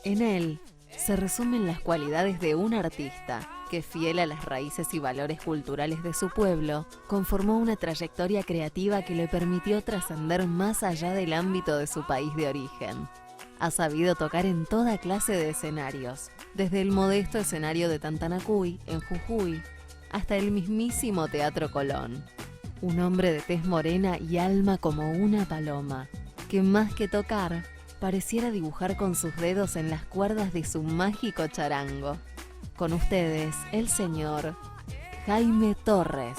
En él se resumen las cualidades de un artista que, fiel a las raíces y valores culturales de su pueblo, conformó una trayectoria creativa que le permitió trascender más allá del ámbito de su país de origen. Ha sabido tocar en toda clase de escenarios, desde el modesto escenario de Tantanacuy, en Jujuy, hasta el mismísimo Teatro Colón. Un hombre de tez morena y alma como una paloma, que más que tocar, pareciera dibujar con sus dedos en las cuerdas de su mágico charango. Con ustedes, el señor Jaime Torres.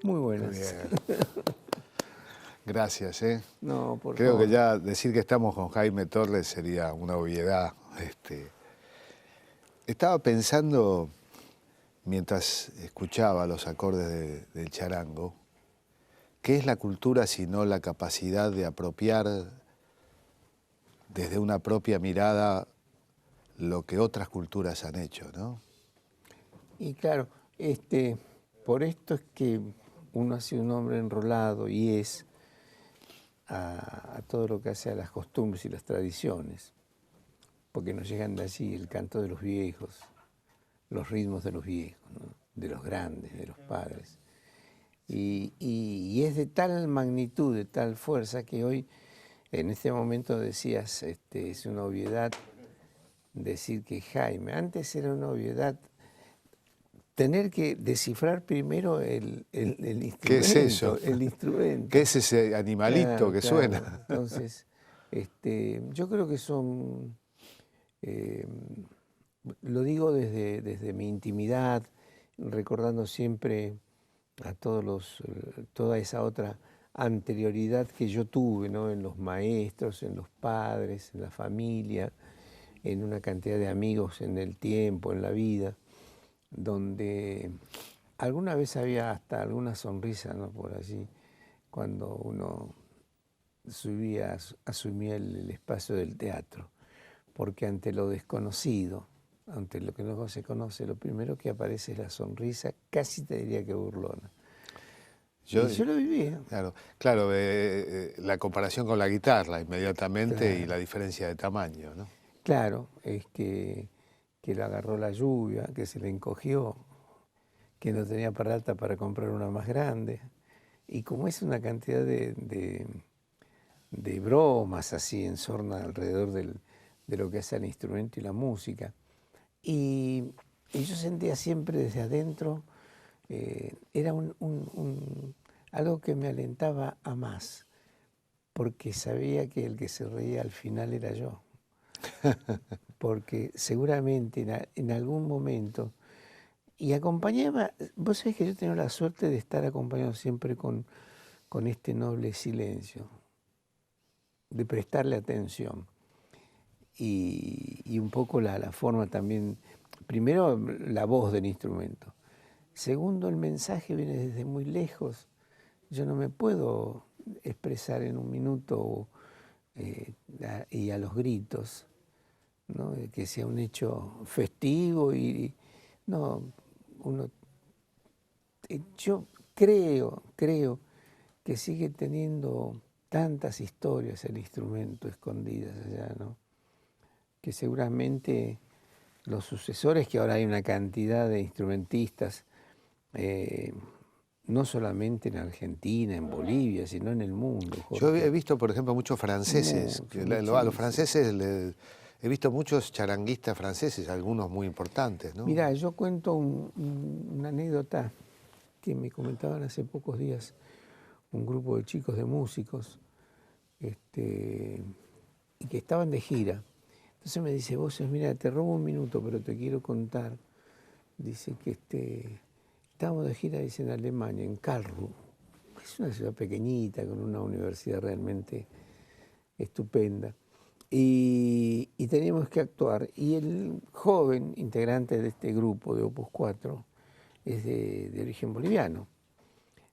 Muy buenas. Bien. Gracias. No, por Creo favor. que ya decir que estamos con Jaime Torres sería una obviedad. Estaba pensando, mientras escuchaba los acordes del charango, ¿qué es la cultura sino la capacidad de apropiar desde una propia mirada lo que otras culturas han hecho, ¿no? Y claro, por esto es que uno ha sido un hombre enrolado y es a todo lo que hace a las costumbres y las tradiciones, porque nos llegan de allí el canto de los viejos, los ritmos de los viejos, ¿no? De los grandes, de los padres. Y es de tal magnitud, de tal fuerza que hoy, en este momento decías, es una obviedad decir que Jaime, antes era una obviedad tener que descifrar primero el instrumento. ¿Qué es eso? El instrumento. ¿Qué es ese animalito que Claro. suena? Entonces, yo creo que son, lo digo desde mi intimidad, recordando siempre a toda esa otra anterioridad que yo tuve, ¿no? En los maestros, en los padres, en la familia, en una cantidad de amigos en el tiempo, en la vida, donde alguna vez había hasta alguna sonrisa, ¿no? Por allí, cuando uno asumía el espacio del teatro, porque ante lo desconocido, ante lo que no se conoce, lo primero que aparece es la sonrisa, casi te diría que burlona. Yo lo viví. Claro, la comparación con la guitarra inmediatamente, Claro. Y la diferencia de tamaño, ¿no? Claro, es que lo agarró la lluvia, que se le encogió, que no tenía plata para comprar una más grande. Y como es una cantidad de bromas así en sorna alrededor de lo que hace el instrumento y la música. Y yo sentía siempre desde adentro, era algo que me alentaba a más, porque sabía que el que se reía al final era yo. Porque seguramente en algún momento, y acompañaba, vos sabés que yo tengo la suerte de estar acompañado siempre con este noble silencio, de prestarle atención. Y un poco la forma también, primero la voz del instrumento, segundo el mensaje viene desde muy lejos, yo no me puedo expresar en un minuto y a los gritos, ¿no? Que sea un hecho festivo no, yo creo que sigue teniendo tantas historias el instrumento escondidas allá, ¿no? Que seguramente los sucesores, que ahora hay una cantidad de instrumentistas, no solamente en Argentina, en Bolivia, sino en el mundo. Jorge. Yo he visto, por ejemplo, muchos franceses. A los franceses he visto muchos charanguistas franceses, algunos muy importantes, ¿no? Mirá, yo cuento una anécdota que me comentaban hace pocos días un grupo de chicos de músicos y que estaban de gira. Entonces me dice, vos, mira, te robo un minuto, pero te quiero contar. Dice que estábamos de gira, dice, en Alemania, en Karlsruhe. Es una ciudad pequeñita, con una universidad realmente estupenda. Y teníamos que actuar. Y el joven integrante de este grupo de Opus 4 es de origen boliviano.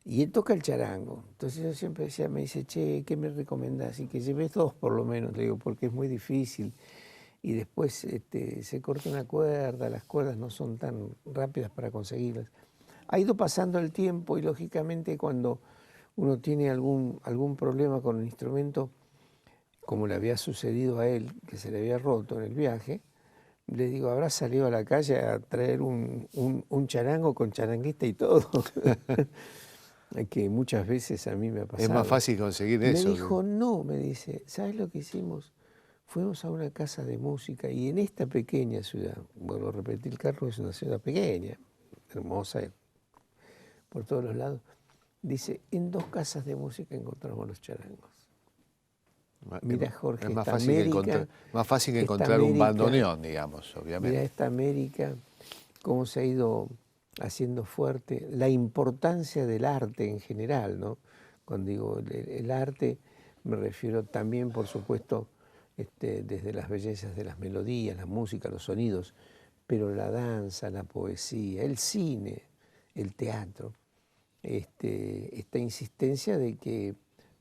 Y él toca el charango. Entonces yo siempre decía, me dice, che, ¿qué me recomendás? Y que lleves 2 por lo menos, le digo, porque es muy difícil. Y después se corta una cuerda, las cuerdas no son tan rápidas para conseguirlas. Ha ido pasando el tiempo y lógicamente cuando uno tiene algún problema con el instrumento, como le había sucedido a él, que se le había roto en el viaje, le digo, ¿habrás salido a la calle a traer un charango con charanguista y todo? Que muchas veces a mí me ha pasado. Es más fácil conseguir eso. Me dijo, no, me dice, ¿sabes lo que hicimos? Fuimos a una casa de música y en esta pequeña ciudad, vuelvo a repetir, Karlsruhe es una ciudad pequeña, hermosa, por todos los lados, dice, en 2 casas de música encontramos los charangos. Mira, Jorge, es más fácil que encontrar un bandoneón, digamos, obviamente. Mira esta América, cómo se ha ido haciendo fuerte, la importancia del arte en general, ¿no? Cuando digo el arte, me refiero también, por supuesto, desde las bellezas de las melodías, la música, los sonidos, pero la danza, la poesía, el cine, el teatro, esta insistencia de que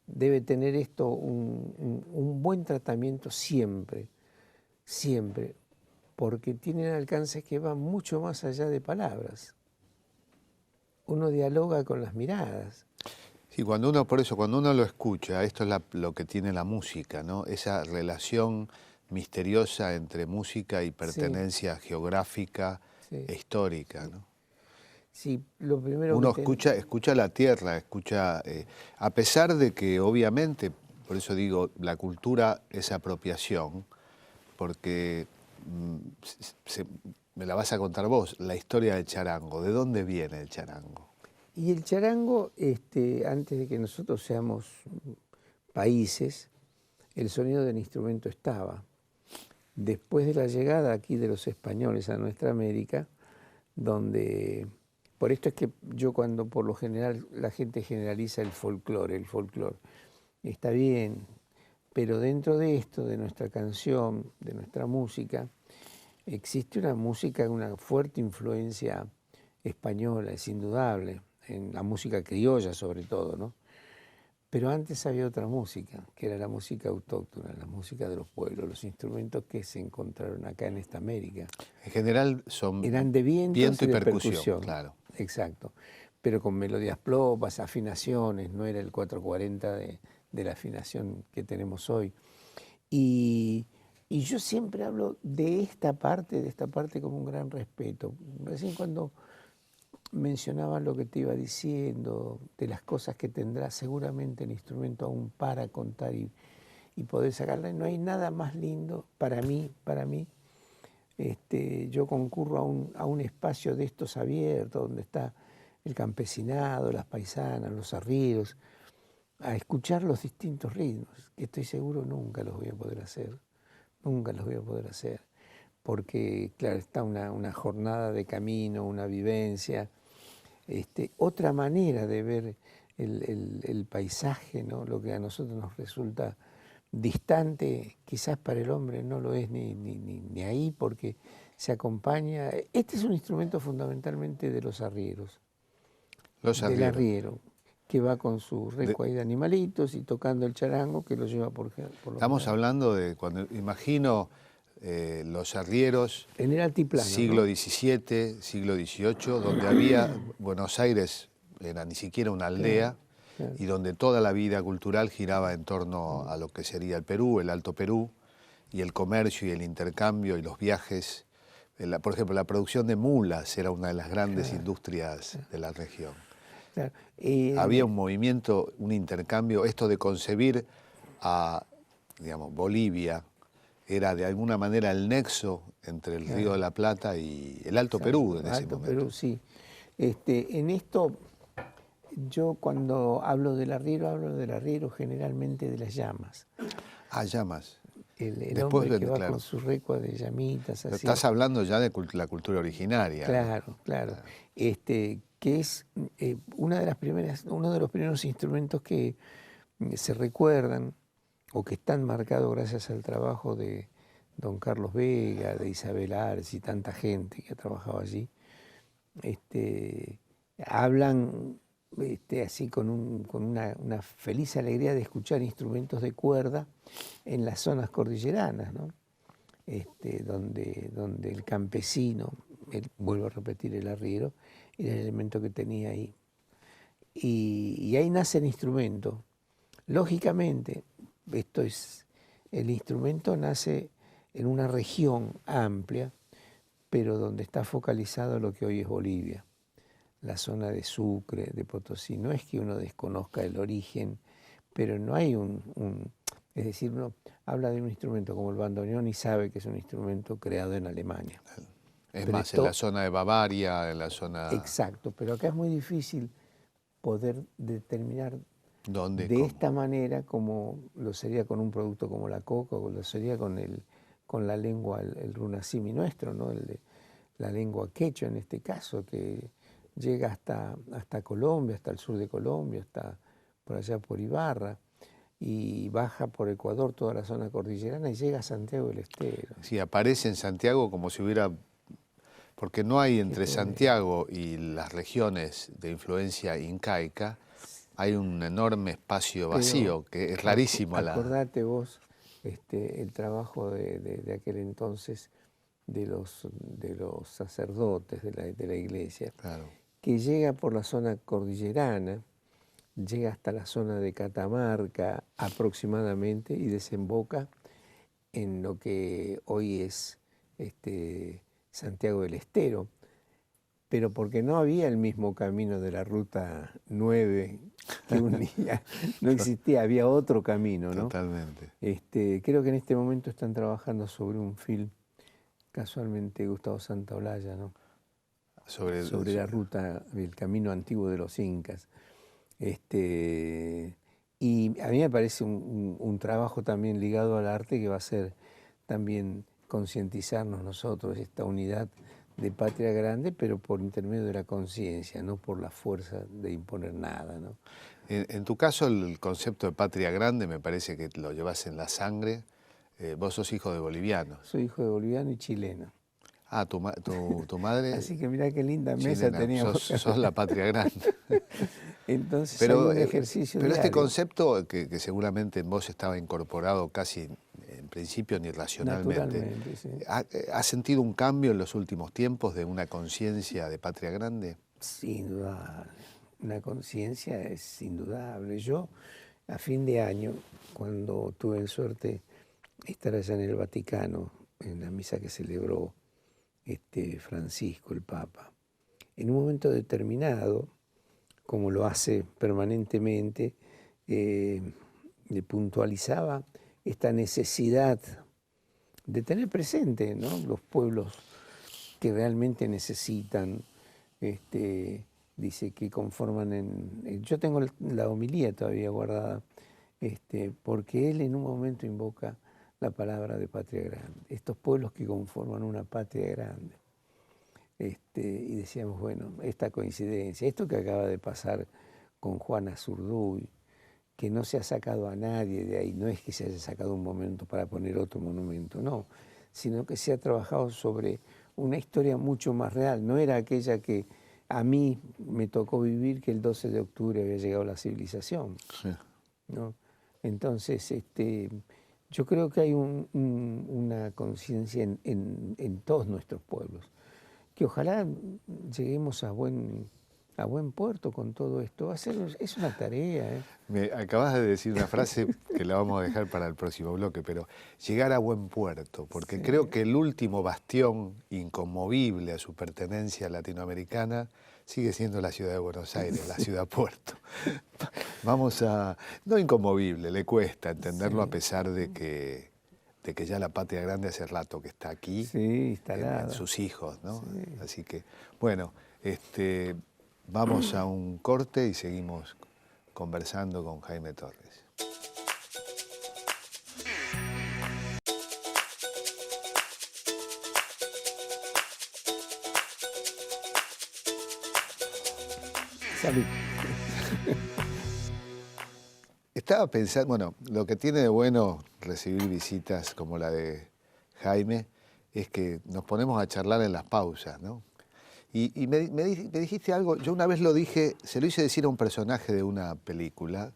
debe tener esto un buen tratamiento siempre, siempre, porque tienen alcances que van mucho más allá de palabras. Uno dialoga con las miradas. Sí, cuando uno lo escucha, esto es lo que tiene la música, ¿no? Esa relación misteriosa entre música y pertenencia geográfica e histórica, ¿no? Sí, lo primero uno que escucha la tierra, escucha, a pesar de que obviamente, por eso digo, la cultura es apropiación, porque me la vas a contar vos, la historia del charango, ¿de dónde viene el charango? Y el charango, antes de que nosotros seamos países, el sonido del instrumento estaba. Después de la llegada aquí de los españoles a nuestra América, donde, por esto es que yo cuando por lo general la gente generaliza el folclore está bien, pero dentro de esto, de nuestra canción, de nuestra música, existe una música, una fuerte influencia española, es indudable, en la música criolla sobre todo, ¿no? Pero antes había otra música, que era la música autóctona, la música de los pueblos, los instrumentos que se encontraron acá en esta América. En general eran de viento y de percusión. Claro. Exacto, pero con melodías propias, afinaciones, no era el 440 de la afinación que tenemos hoy. Y yo siempre hablo de esta parte con un gran respeto. Recién cuando mencionaban lo que te iba diciendo, de las cosas que tendrá seguramente el instrumento aún para contar y poder sacarla, no hay nada más lindo para mí. Yo concurro a un espacio de estos abiertos, donde está el campesinado, las paisanas, los arrieros, a escuchar los distintos ritmos, que estoy seguro nunca los voy a poder hacer, porque claro, está una jornada de camino, una vivencia, otra manera de ver el paisaje, ¿no? Lo que a nosotros nos resulta distante, quizás para el hombre no lo es ni ahí, porque se acompaña. Este es un instrumento fundamentalmente de los arrieros. Del arriero, que va con su recua de animalitos y tocando el charango que lo lleva por Estamos hablando de cuando imagino los arrieros, en el altiplano, siglo ¿no? XVII, siglo XVIII, donde había, Buenos Aires era ni siquiera una aldea, claro. y donde toda la vida cultural giraba en torno a lo que sería el Perú, el Alto Perú, y el comercio y el intercambio y los viajes. Por ejemplo, la producción de mulas era una de las grandes industrias de la región. Claro. Había un movimiento, un intercambio, esto de concebir a, digamos, Bolivia, era de alguna manera el nexo entre el Río de la Plata y el Alto Perú en ese Alto momento. Perú, sí. En esto, yo cuando hablo del arriero generalmente de las llamas. Ah, llamas. El Después, hombre que va claro. con su recua de llamitas, así. Estás hablando ya de la cultura originaria. Claro, claro. Que es uno de los primeros instrumentos que se recuerdan o que están marcados gracias al trabajo de don Carlos Vega, de Isabel Ares y tanta gente que ha trabajado allí. Hablan así con una feliz alegría de escuchar instrumentos de cuerda en las zonas cordilleranas, ¿no? Donde el campesino, vuelvo a repetir, el arriero, era el elemento que tenía ahí. Y ahí nace el instrumento. Lógicamente, el instrumento nace en una región amplia, pero donde está focalizado lo que hoy es Bolivia, la zona de Sucre, de Potosí. No es que uno desconozca el origen, pero no hay es decir, uno habla de un instrumento como el bandoneón y sabe que es un instrumento creado en Alemania. Es Pero más, en la zona de Bavaria, en la zona... Exacto, pero acá es muy difícil poder determinar ¿Dónde? de ¿Cómo? esta manera como lo sería con un producto como la coca o lo sería con la lengua, el runasimi nuestro, ¿no? La lengua quechua en este caso, que llega hasta Colombia, hasta el sur de Colombia, hasta por allá por Ibarra, y baja por Ecuador, toda la zona cordillerana, y llega a Santiago del Estero. Sí, aparece en Santiago como si hubiera... Porque no hay entre Santiago y las regiones de influencia incaica, hay un enorme espacio vacío, que es rarísimo. Acordate vos el trabajo de aquel entonces de los sacerdotes de la iglesia, Claro. que llega por la zona cordillerana, llega hasta la zona de Catamarca aproximadamente y desemboca en lo que hoy es Santiago del Estero, pero porque no había el mismo camino de la ruta 9 que unía, no existía, había otro camino, ¿no? Totalmente. Creo que en este momento están trabajando sobre un film, casualmente Gustavo Santaolalla, ¿no? Sobre la ruta, el camino antiguo de los incas. Y a mí me parece un trabajo también ligado al arte que va a ser también concientizarnos nosotros, esta unidad de patria grande, pero por intermedio de la conciencia, no por la fuerza de imponer nada, ¿no? En tu caso, el concepto de patria grande me parece que lo llevas en la sangre. Vos sos hijo de bolivianos. Soy hijo de boliviano y chileno. Ah, tu madre... Así que mirá qué linda mesa chilena. teníamos. Sos la patria grande. Entonces hay un ejercicio pero diario. este concepto que seguramente en vos estaba incorporado casi en principio ni racionalmente. Naturalmente, sí. ¿Has sentido un cambio en los últimos tiempos de una conciencia de patria grande? Sin duda, una conciencia es indudable. Yo, a fin de año, cuando tuve la suerte de estar allá en el Vaticano, en la misa que celebró Francisco, el Papa, en un momento determinado, como lo hace permanentemente, le puntualizaba esta necesidad de tener presente, ¿no?, los pueblos que realmente necesitan, dice que conforman yo tengo la homilía todavía guardada, porque él en un momento invoca la palabra de patria grande, estos pueblos que conforman una patria grande. Y decíamos, bueno, esta coincidencia, esto que acaba de pasar con Juana Zurduy, que no se ha sacado a nadie de ahí, no es que se haya sacado un momento para poner otro monumento, no, sino que se ha trabajado sobre una historia mucho más real, no era aquella que a mí me tocó vivir, que el 12 de octubre había llegado la civilización, Sí. ¿no? Entonces, yo creo que hay una conciencia en todos nuestros pueblos, que ojalá lleguemos a buen a buen puerto con todo esto. Es una tarea, ¿eh? Me acabas de decir una frase que la vamos a dejar para el próximo bloque, pero llegar a buen puerto, porque Sí. creo que el último bastión inconmovible a su pertenencia latinoamericana sigue siendo la ciudad de Buenos Aires, la ciudad puerto. Vamos a... No inconmovible, le cuesta entenderlo, Sí. a pesar de que ya la patria grande hace rato que está aquí, Sí, instalada. en sus hijos, ¿no? Sí. Así que, bueno, vamos a un corte y seguimos conversando con Jaime Torres. Salud. Estaba pensando, bueno, lo que tiene de bueno recibir visitas como la de Jaime es que nos ponemos a charlar en las pausas, ¿no? Y me dijiste algo, yo una vez lo dije, se lo hice decir a un personaje de una película,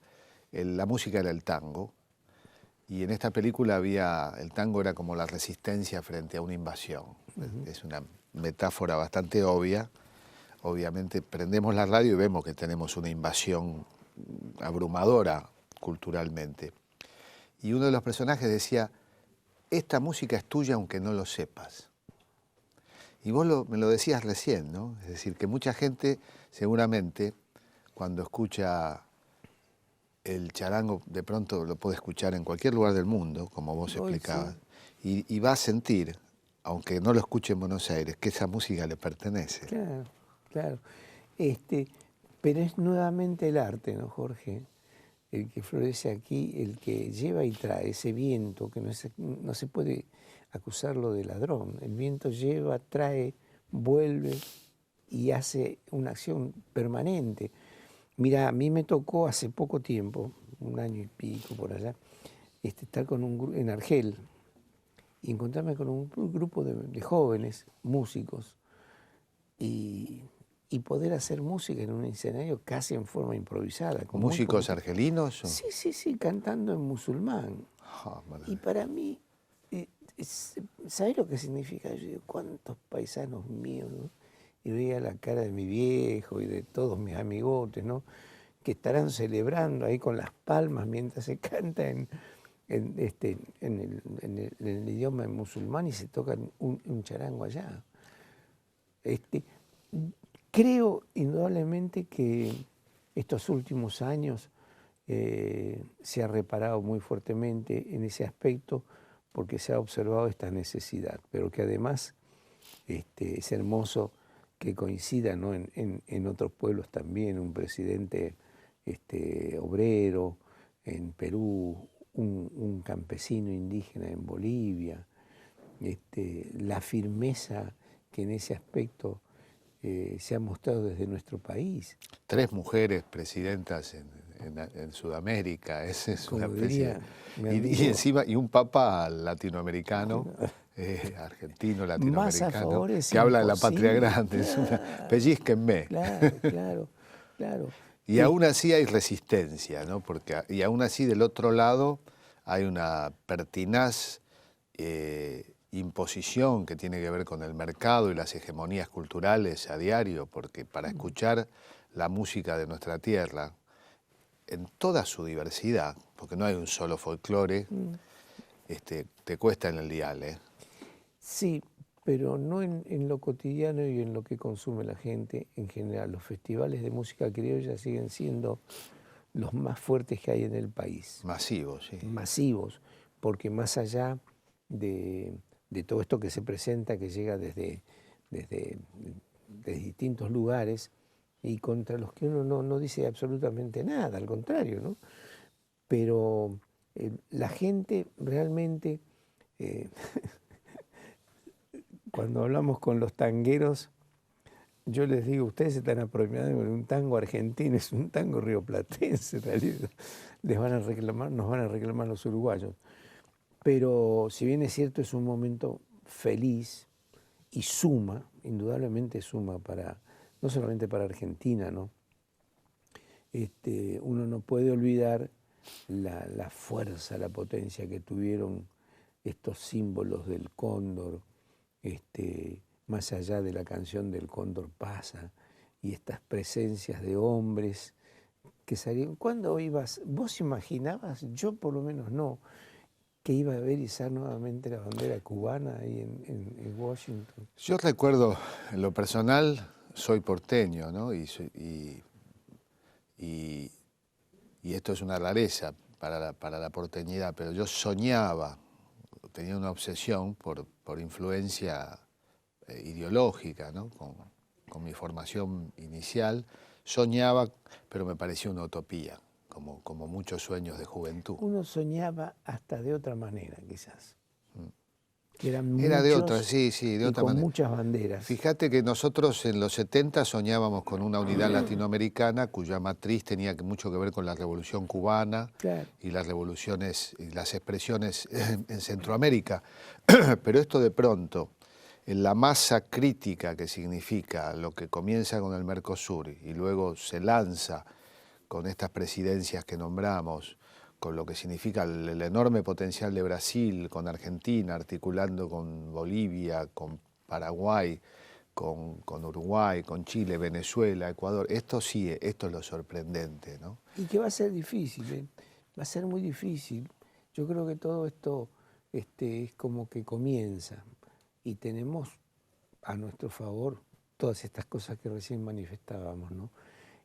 la música era el tango, y en esta película el tango era como la resistencia frente a una invasión. Es una metáfora bastante obvia. Obviamente prendemos la radio y vemos que tenemos una invasión abrumadora culturalmente. Y uno de los personajes decía, esta música es tuya aunque no lo sepas. Y vos me lo decías recién, ¿no? Es decir, que mucha gente seguramente cuando escucha el charango, de pronto lo puede escuchar en cualquier lugar del mundo, como vos explicabas, sí. Y va a sentir, aunque no lo escuche en Buenos Aires, que esa música le pertenece. Claro, claro. Pero es nuevamente el arte, ¿no, Jorge? El que florece aquí, el que lleva y trae ese viento, que no se puede acusarlo de ladrón. El viento lleva, trae, vuelve y hace una acción permanente. Mira, a mí me tocó hace poco tiempo, 1 año y pico por allá, estar en Argel y encontrarme con un grupo de jóvenes músicos y poder hacer música en un escenario casi en forma improvisada. Con ¿Músicos argelinos? ¿O? Sí, cantando en musulmán. Oh, y para mí, ¿sabes lo que significa? Yo digo, ¿cuántos paisanos míos, ¿no? Y veía la cara de mi viejo y de todos mis amigotes, ¿no? Que estarán celebrando ahí con las palmas mientras se canta en el idioma musulmán y se toca un charango allá. Creo indudablemente que estos últimos años se ha reparado muy fuertemente en ese aspecto porque se ha observado esta necesidad, pero que además es hermoso que coincida, ¿no? en otros pueblos también, un presidente obrero en Perú, un campesino indígena en Bolivia, la firmeza que en ese aspecto se ha mostrado desde nuestro país. 3 mujeres presidentas en Sudamérica, esa es una especie. Y encima, y un papa latinoamericano, argentino, latinoamericano, que habla de la patria grande, es una, pellizquenme. Claro. Y aún así hay resistencia, ¿no? Y aún así del otro lado hay una pertinaz imposición que tiene que ver con el mercado y las hegemonías culturales a diario, porque para escuchar la música de nuestra tierra en toda su diversidad, porque no hay un solo folclore, te cuesta en el dial, ¿eh? Sí, pero no en lo cotidiano y en lo que consume la gente en general. Los festivales de música criolla siguen siendo los más fuertes que hay en el país. Masivos, sí. Masivos, porque más allá de todo esto que se presenta, que llega desde distintos lugares y contra los que uno no dice absolutamente nada, al contrario, ¿no? Pero la gente realmente, cuando hablamos con los tangueros, yo les digo, ustedes están apropiando de un tango argentino, es un tango rioplatense en realidad, nos van a reclamar los uruguayos. Pero si bien es cierto, es un momento feliz y suma, indudablemente suma no solamente para Argentina, ¿no? Uno no puede olvidar la fuerza, la potencia que tuvieron estos símbolos del cóndor, más allá de la canción del cóndor pasa y estas presencias de hombres que salían. ¿Cuándo ibas? ¿Vos imaginabas? Yo por lo menos no, que iba a ver izar nuevamente la bandera cubana ahí en Washington. Yo recuerdo, en lo personal, soy porteño, ¿no? Y esto es una rareza para la porteñidad, pero yo soñaba, tenía una obsesión por influencia ideológica, ¿no? Con mi formación inicial, soñaba, pero me parecía una utopía, como muchos sueños de juventud. Uno soñaba hasta de otra manera, quizás. Que eran Era de otra, muchos sí, de otra con manera. muchas banderas. Fíjate que nosotros en los 70 soñábamos con una unidad latinoamericana cuya matriz tenía mucho que ver con la Revolución Cubana, Claro. y las revoluciones y las expresiones en Centroamérica. Pero esto de pronto, en la masa crítica que significa lo que comienza con el Mercosur y luego se lanza con estas presidencias que nombramos, con lo que significa el enorme potencial de Brasil, con Argentina, articulando con Bolivia, con Paraguay, con Uruguay, con Chile, Venezuela, Ecuador. Esto sí, esto es lo sorprendente, ¿no? Y que va a ser difícil, ¿eh? Va a ser muy difícil. Yo creo que todo esto es como que comienza y tenemos a nuestro favor todas estas cosas que recién manifestábamos, ¿no?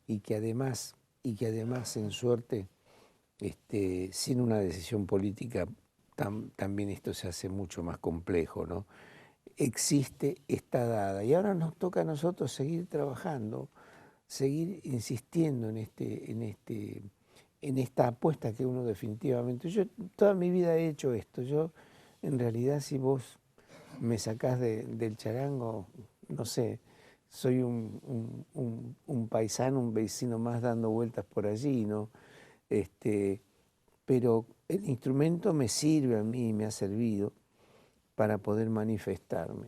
Y que además en suerte, sin una decisión política, también esto se hace mucho más complejo, ¿no? Existe, está dada. Y ahora nos toca a nosotros seguir trabajando, seguir insistiendo en esta apuesta que uno definitivamente... Yo toda mi vida he hecho esto. Yo, en realidad, si vos me sacás del charango, no sé, soy un paisano, un vecino más dando vueltas por allí, ¿no? Pero el instrumento me sirve a mí, me ha servido para poder manifestarme.